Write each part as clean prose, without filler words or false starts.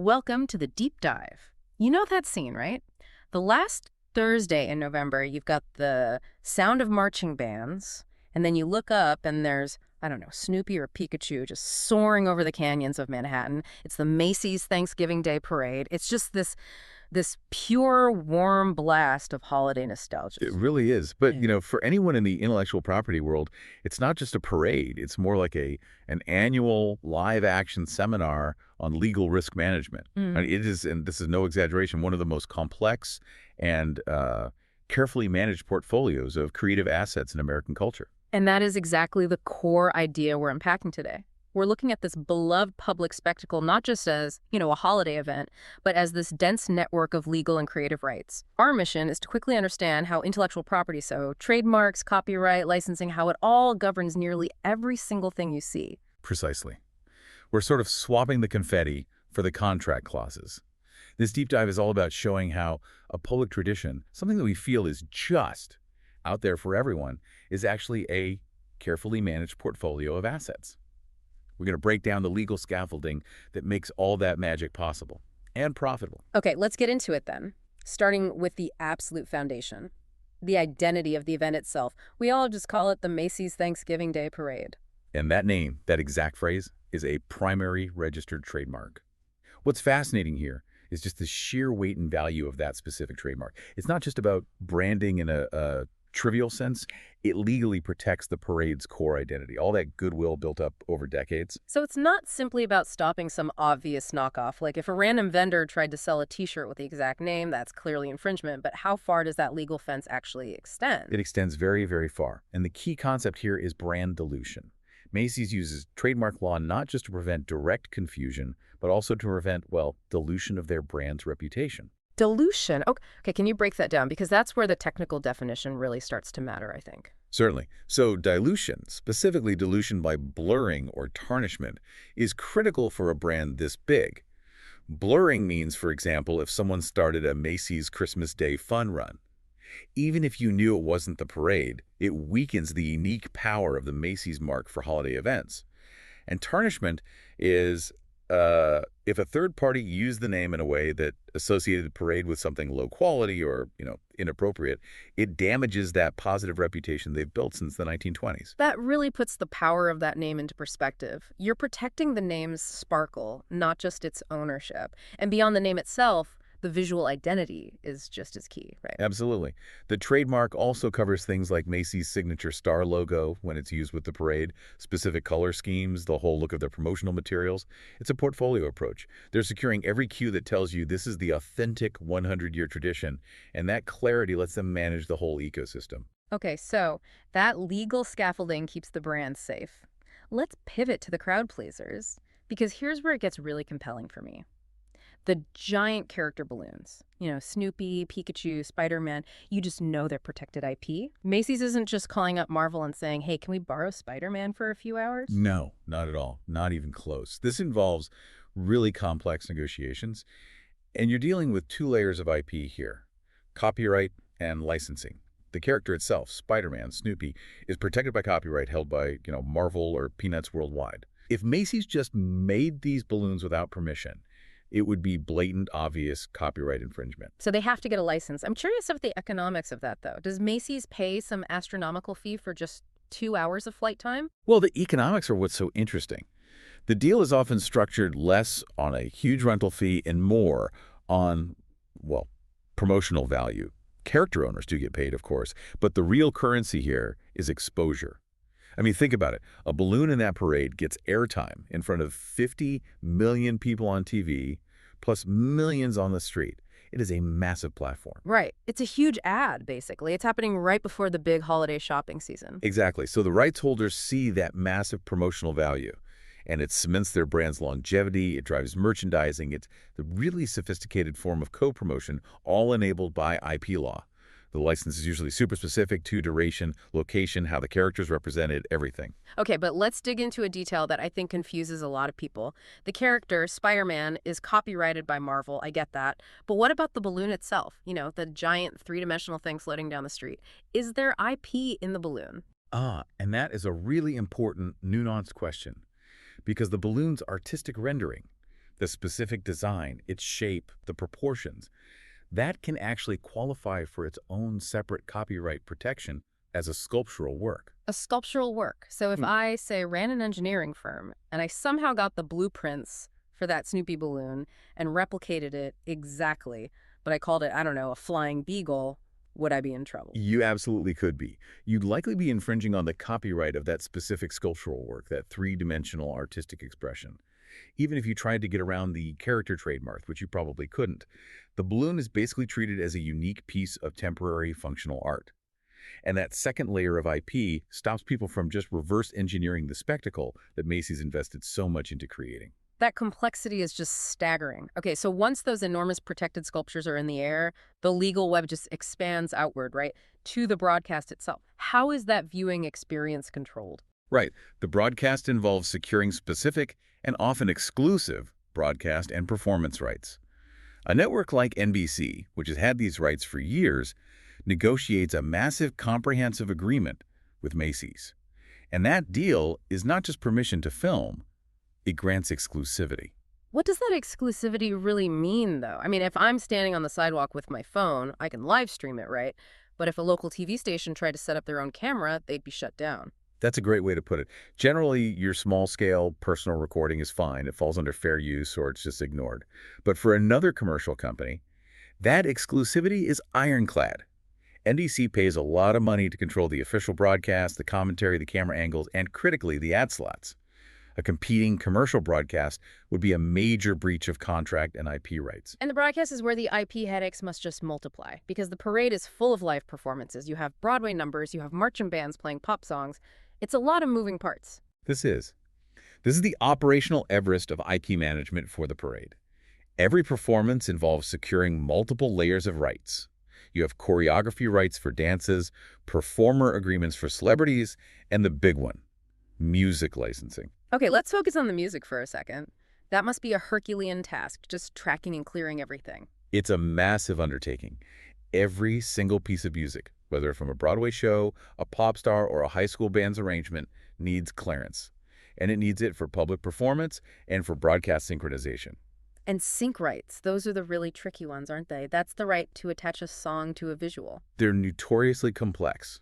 Welcome to the Deep Dive. You know that scene, right? The last Thursday in November, you've got the sound of marching bands, and then you look up and there's, I don't know, Snoopy or Pikachu just soaring over the canyons of Manhattan. It's the Macy's Thanksgiving Day Parade. It's just this pure, warm blast of holiday nostalgia. It really is. But, Yeah. for anyone in the intellectual property world, it's not just a parade. It's more like an annual live action seminar on legal risk management. Mm. And it is, and this is no exaggeration, one of the most complex and carefully managed portfolios of creative assets in American culture. And that is exactly the core idea we're unpacking today. We're looking at this beloved public spectacle not just as, a holiday event, but as this dense network of legal and creative rights. Our mission is to quickly understand how intellectual property, so trademarks, copyright, licensing, how it all governs nearly every single thing you see. Precisely. We're sort of swapping the confetti for the contract clauses. This deep dive is all about showing how a public tradition, something that we feel is just out there for everyone, is actually a carefully managed portfolio of assets. We're going to break down the legal scaffolding that makes all that magic possible and profitable. Okay, let's get into it then, starting with the absolute foundation, the identity of the event itself. We all just call it the Macy's Thanksgiving Day Parade. And that name, that exact phrase, is a primary registered trademark. What's fascinating here is just the sheer weight and value of that specific trademark. It's not just about branding in a trivial sense. It legally protects the parade's core identity, all that goodwill built up over decades. So it's not simply about stopping some obvious knockoff. Like if a random vendor tried to sell a t-shirt with the exact name, that's clearly infringement. But how far does that legal fence actually extend? It extends very, very far. And the key concept here is brand dilution. Macy's uses trademark law not just to prevent direct confusion, but also to prevent, dilution of their brand's reputation. Dilution. Okay, can you break that down? Because that's where the technical definition really starts to matter, I think. Certainly. So dilution, specifically dilution by blurring or tarnishment, is critical for a brand this big. Blurring means, for example, if someone started a Macy's Christmas Day fun run. Even if you knew it wasn't the parade, it weakens the unique power of the Macy's mark for holiday events. And tarnishment is if a third party used the name in a way that associated the parade with something low quality or, inappropriate, it damages that positive reputation they've built since the 1920s. That really puts the power of that name into perspective. You're protecting the name's sparkle, not just its ownership. And beyond the name itself, the visual identity is just as key, right? Absolutely. The trademark also covers things like Macy's signature star logo when it's used with the parade, specific color schemes, the whole look of their promotional materials. It's a portfolio approach. They're securing every cue that tells you this is the authentic 100-year tradition, and that clarity lets them manage the whole ecosystem. Okay, so that legal scaffolding keeps the brand safe. Let's pivot to the crowd pleasers, because here's where it gets really compelling for me. The giant character balloons, Snoopy, Pikachu, Spider-Man, you just know they're protected IP. Macy's isn't just calling up Marvel and saying, hey, can we borrow Spider-Man for a few hours? No, not at all. Not even close. This involves really complex negotiations, and you're dealing with two layers of IP here, copyright and licensing. The character itself, Spider-Man, Snoopy, is protected by copyright held by, Marvel or Peanuts worldwide. If Macy's just made these balloons without permission, it would be blatant, obvious copyright infringement. So they have to get a license. I'm curious of the economics of that, though. Does Macy's pay some astronomical fee for just 2 hours of flight time? Well, the economics are what's so interesting. The deal is often structured less on a huge rental fee and more on, promotional value. Character owners do get paid, of course, but the real currency here is exposure. I mean, think about it. A balloon in that parade gets airtime in front of 50 million people on TV, plus millions on the street. It is a massive platform. Right. It's a huge ad, basically. It's happening right before the big holiday shopping season. Exactly. So the rights holders see that massive promotional value, and it cements their brand's longevity. It drives merchandising. It's the really sophisticated form of co-promotion, all enabled by IP law. The license is usually super specific to duration, location, how the character's represented, everything. Okay, but let's dig into a detail that I think confuses a lot of people. The character, Spider-Man, is copyrighted by Marvel. I get that. But what about the balloon itself? The giant three-dimensional thing floating down the street. Is there IP in the balloon? And that is a really important, nuanced question. Because the balloon's artistic rendering, the specific design, its shape, the proportions, that can actually qualify for its own separate copyright protection as a sculptural work. A sculptural work. So if I, say, ran an engineering firm and I somehow got the blueprints for that Snoopy balloon and replicated it exactly, but I called it, I don't know, a flying beagle, would I be in trouble? You absolutely could be. You'd likely be infringing on the copyright of that specific sculptural work, that three-dimensional artistic expression. Even if you tried to get around the character trademark, which you probably couldn't, the balloon is basically treated as a unique piece of temporary functional art. And that second layer of IP stops people from just reverse engineering the spectacle that Macy's invested so much into creating. That complexity is just staggering. Okay, so once those enormous protected sculptures are in the air, the legal web just expands outward, right, to the broadcast itself. How is that viewing experience controlled? Right. The broadcast involves securing specific and often exclusive broadcast and performance rights. A network like NBC, which has had these rights for years, negotiates a massive comprehensive agreement with Macy's. And that deal is not just permission to film, it grants exclusivity. What does that exclusivity really mean, though? I mean, if I'm standing on the sidewalk with my phone, I can live stream it, right? But if a local TV station tried to set up their own camera, they'd be shut down. That's a great way to put it. Generally, your small-scale personal recording is fine. It falls under fair use or it's just ignored. But for another commercial company, that exclusivity is ironclad. NBC pays a lot of money to control the official broadcast, the commentary, the camera angles, and critically, the ad slots. A competing commercial broadcast would be a major breach of contract and IP rights. And the broadcast is where the IP headaches must just multiply, because the parade is full of live performances. You have Broadway numbers, you have marching bands playing pop songs. It's a lot of moving parts. This is the operational Everest of IP management for the parade. Every performance involves securing multiple layers of rights. You have choreography rights for dances, performer agreements for celebrities, and the big one, music licensing. Okay, let's focus on the music for a second. That must be a Herculean task, just tracking and clearing everything. It's a massive undertaking. Every single piece of music, whether from a Broadway show, a pop star, or a high school band's arrangement, needs clearance. And it needs it for public performance and for broadcast synchronization. And sync rights, those are the really tricky ones, aren't they? That's the right to attach a song to a visual. They're notoriously complex,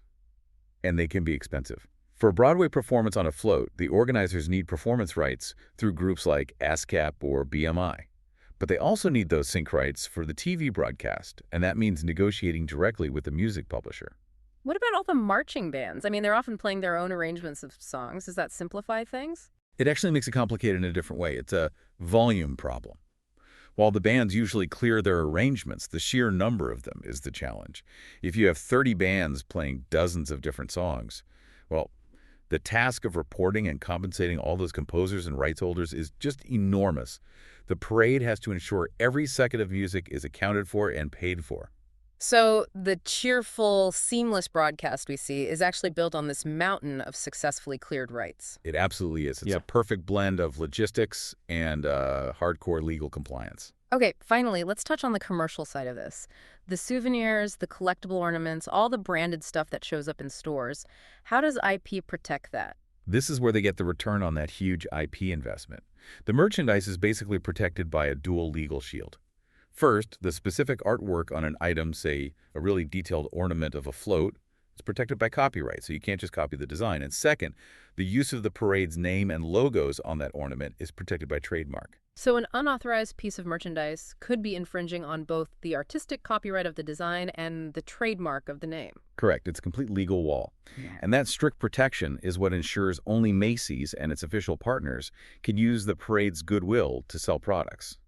and they can be expensive. For a Broadway performance on a float, the organizers need performance rights through groups like ASCAP or BMI. But they also need those sync rights for the TV broadcast, and that means negotiating directly with the music publisher. What about all the marching bands? I mean, they're often playing their own arrangements of songs. Does that simplify things? It actually makes it complicated in a different way. It's a volume problem. While the bands usually clear their arrangements, the sheer number of them is the challenge. If you have 30 bands playing dozens of different songs, well, the task of reporting and compensating all those composers and rights holders is just enormous. The parade has to ensure every second of music is accounted for and paid for. So the cheerful, seamless broadcast we see is actually built on this mountain of successfully cleared rights. It absolutely is. It's a perfect blend of logistics and hardcore legal compliance. Okay, finally, let's touch on the commercial side of this. The souvenirs, the collectible ornaments, all the branded stuff that shows up in stores. How does IP protect that? This is where they get the return on that huge IP investment. The merchandise is basically protected by a dual legal shield. First, the specific artwork on an item, say a really detailed ornament of a float, is protected by copyright, so you can't just copy the design. And second, the use of the parade's name and logos on that ornament is protected by trademark. So an unauthorized piece of merchandise could be infringing on both the artistic copyright of the design and the trademark of the name. Correct. It's a complete legal wall. And that strict protection is what ensures only Macy's and its official partners can use the parade's goodwill to sell products.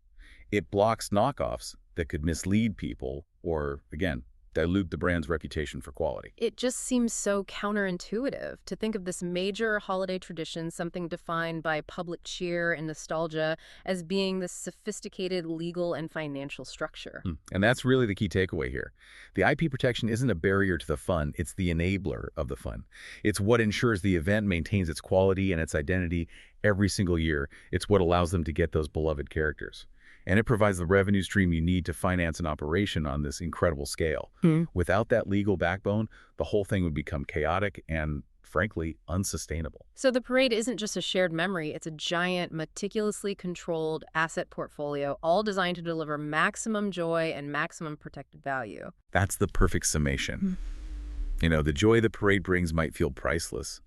It blocks knockoffs that could mislead people or, again, dilute the brand's reputation for quality. It just seems so counterintuitive to think of this major holiday tradition, something defined by public cheer and nostalgia, as being this sophisticated legal and financial structure. And that's really the key takeaway here. The IP protection isn't a barrier to the fun, it's the enabler of the fun. It's what ensures the event maintains its quality and its identity every single year. It's what allows them to get those beloved characters. And it provides the revenue stream you need to finance an operation on this incredible scale. Hmm. Without that legal backbone, the whole thing would become chaotic and, frankly, unsustainable. So the parade isn't just a shared memory, it's a giant, meticulously controlled asset portfolio, all designed to deliver maximum joy and maximum protected value. That's the perfect summation. The joy the parade brings might feel priceless,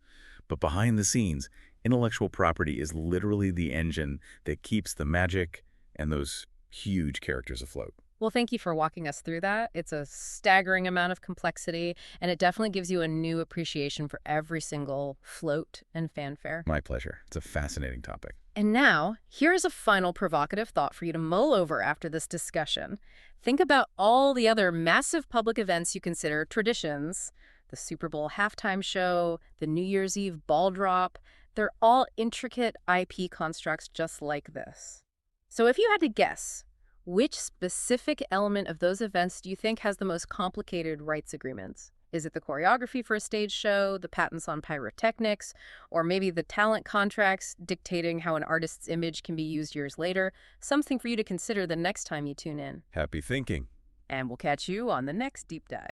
but behind the scenes, intellectual property is literally the engine that keeps the magic and those huge characters afloat. Well, thank you for walking us through that. It's a staggering amount of complexity, and it definitely gives you a new appreciation for every single float and fanfare. My pleasure. It's a fascinating topic. And now, here's a final provocative thought for you to mull over after this discussion. Think about all the other massive public events you consider traditions. The Super Bowl halftime show, the New Year's Eve ball drop. They're all intricate IP constructs just like this. So if you had to guess, which specific element of those events do you think has the most complicated rights agreements? Is it the choreography for a stage show, the patents on pyrotechnics, or maybe the talent contracts dictating how an artist's image can be used years later? Something for you to consider the next time you tune in. Happy thinking. And we'll catch you on the next Deep Dive.